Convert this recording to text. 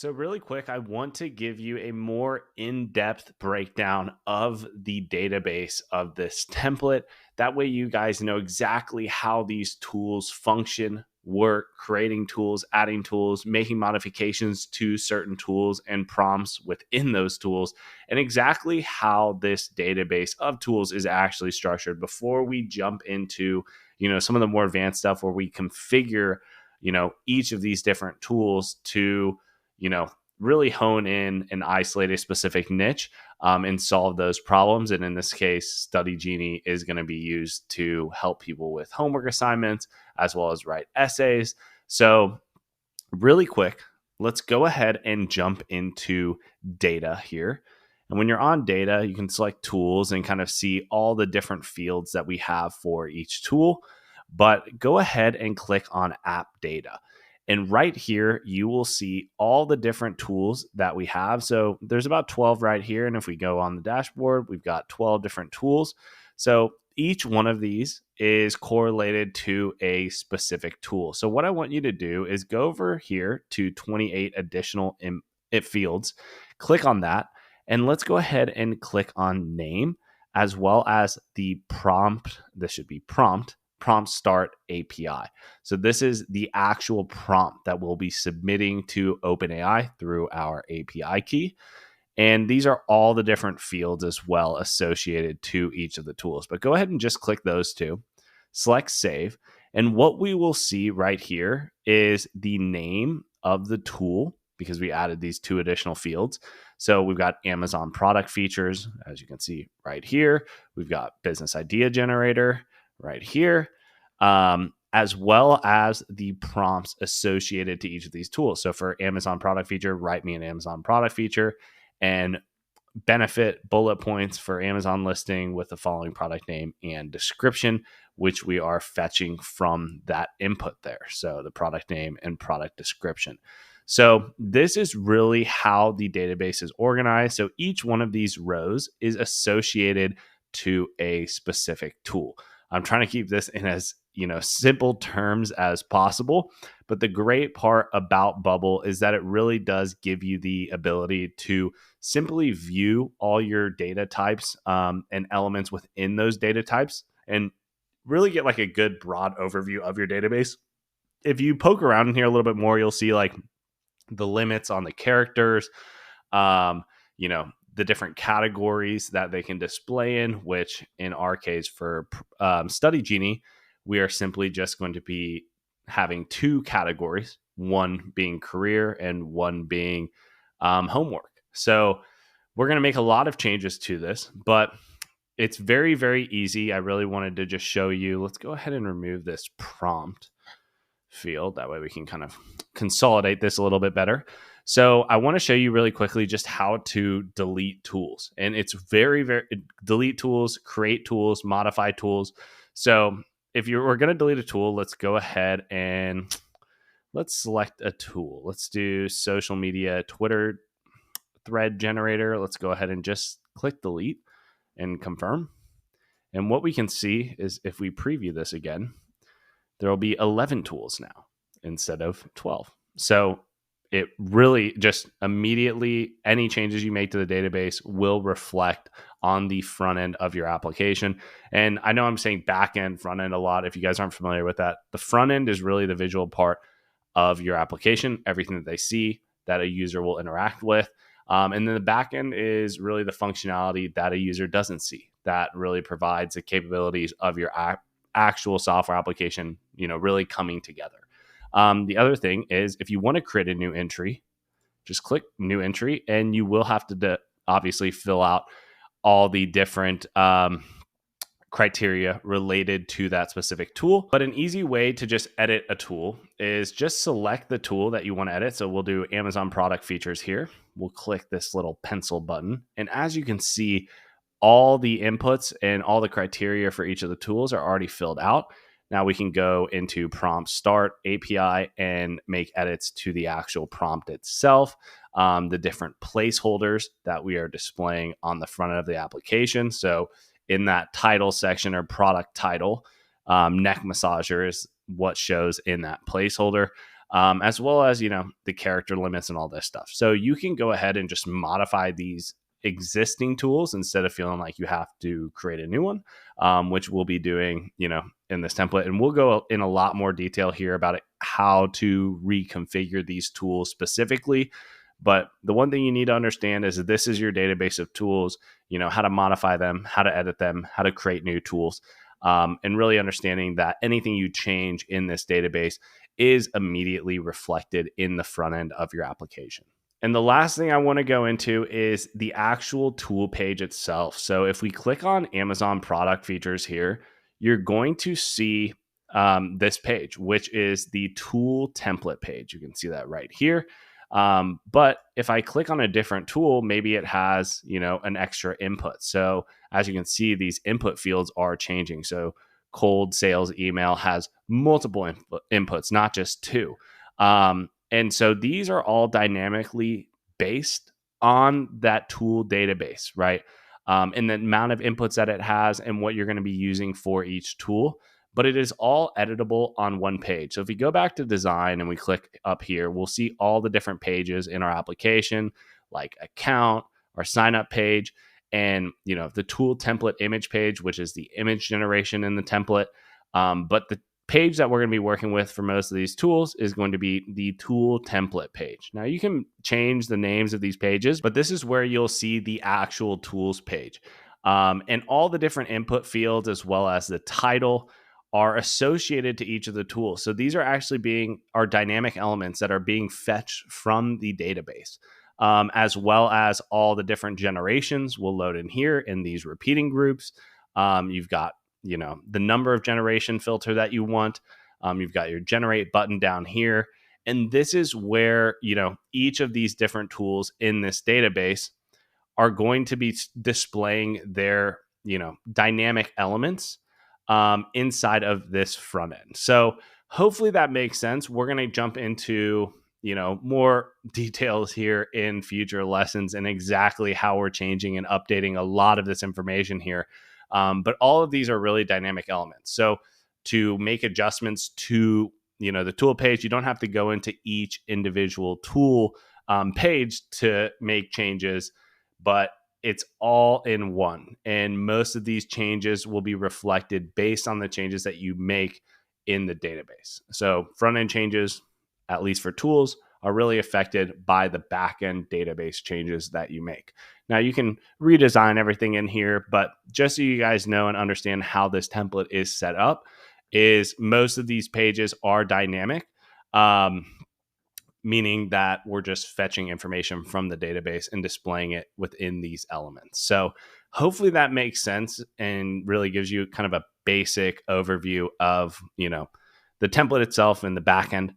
So, really quick, I want to give you a more in depth breakdown of the database of this template. That way, you guys know exactly how these tools function, work, creating tools, adding tools, making modifications to certain tools and prompts within those tools, and exactly how this database of tools is actually structured before we jump into some of the more advanced stuff where we configure each of these different tools to you know, really hone in and isolate a specific niche and solve those problems. And in this case, Study Genie is going to be used to help people with homework assignments as well as write essays. So, really quick, let's go ahead and jump into data here. And when you're on data, you can select tools and kind of see all the different fields that we have for each tool. But go ahead and click on app data. And right here, you will see all the different tools that we have. So there's about 12 right here. And if we go on the dashboard, we've got 12 different tools. So each one of these is correlated to a specific tool. So what I want you to do is go over here to 28 additional fields, click on that, and let's go ahead and click on name as well as the prompt. This should be prompt start API. So this is the actual prompt that we'll be submitting to OpenAI through our API key. And these are all the different fields as well associated to each of the tools. But go ahead and just click those two, select save. And what we will see right here is the name of the tool because we added these two additional fields. So we've got Amazon product features, as you can see right here. We've got business idea generator right here, as well as the prompts associated to each of these tools. So for Amazon product feature, write me an Amazon product feature, and benefit bullet points for Amazon listing with the following product name and description, which we are fetching from that input there. So the product name and product description. So this is really how the database is organized. So each one of these rows is associated to a specific tool. I'm trying to keep this in as simple terms as possible. But the great part about Bubble is that it really does give you the ability to simply view all your data types and elements within those data types and really get like a good broad overview of your database. If you poke around in here a little bit more, you'll see like the limits on the characters, the different categories that they can display in, which in our case for Study Genie, we are simply just going to be having two categories, one being career and one being homework. So we're going to make a lot of changes to this, but it's very, very easy. I really wanted to just show you. Let's go ahead and remove this prompt field. That way we can kind of consolidate this a little bit better. So I want to show you really quickly just how to delete tools. And it's very, very delete tools, create tools, modify tools. So if we're going to delete a tool, let's go ahead and let's select a tool. Let's do social media, Twitter thread generator. Let's go ahead and just click delete and confirm. And what we can see is if we preview this again, there will be 11 tools now instead of 12. So it really just immediately, any changes you make to the database will reflect on the front end of your application. And I know I'm saying back end, front end a lot. If you guys aren't familiar with that, the front end is really the visual part of your application, everything that they see that a user will interact with. And then the back end is really the functionality that a user doesn't see that really provides the capabilities of your actual software application, really coming together. The other thing is if you want to create a new entry, just click new entry and you will have to obviously fill out all the different criteria related to that specific tool. But an easy way to just edit a tool is just select the tool that you want to edit. So we'll do Amazon product features here. We'll click this little pencil button. And as you can see, all the inputs and all the criteria for each of the tools are already filled out. Now we can go into prompt start API and make edits to the actual prompt itself, the different placeholders that we are displaying on the front end of the application. So in that title section or product title, neck massager is what shows in that placeholder. as well as, the character limits and all this stuff. So you can go ahead and just modify these existing tools instead of feeling like you have to create a new one, which we'll be doing, in this template. And we'll go in a lot more detail here about it, how to reconfigure these tools specifically. But the one thing you need to understand is that this is your database of tools, how to modify them, how to edit them, how to create new tools, and really understanding that anything you change in this database is immediately reflected in the front end of your application. And the last thing I want to go into is the actual tool page itself. So if we click on Amazon product features here, you're going to see this page, which is the tool template page. You can see that right here. But if I click on a different tool, maybe it has, an extra input. So as you can see, these input fields are changing. So cold sales email has multiple inputs, not just two. And so these are all dynamically based on that tool database, right? And the amount of inputs that it has and what you're going to be using for each tool. But it is all editable on one page. So if we go back to design and we click up here, we'll see all the different pages in our application, like account, our sign up page, and the tool template image page, which is the image generation in the template. But the page that we're going to be working with for most of these tools is going to be the tool template page. Now you can change the names of these pages, but this is where you'll see the actual tools page. And all the different input fields, as well as the title, are associated to each of the tools. So these are actually our dynamic elements that are being fetched from the database, as well as all the different generations will load in here in these repeating groups. You've got the number of generation filter that you want. You've got your generate button down here. And this is where, each of these different tools in this database are going to be displaying their, dynamic elements inside of this front end. So hopefully that makes sense. We're going to jump into, more details here in future lessons and exactly how we're changing and updating a lot of this information here. But all of these are really dynamic elements. So to make adjustments to, the tool page, you don't have to go into each individual tool page to make changes, but it's all in one. And most of these changes will be reflected based on the changes that you make in the database. So front end changes, at least for tools, are really affected by the backend database changes that you make. Now you can redesign everything in here, but just so you guys know and understand how this template is set up, is most of these pages are dynamic, meaning that we're just fetching information from the database and displaying it within these elements. So hopefully that makes sense and really gives you kind of a basic overview of, the template itself and the backend.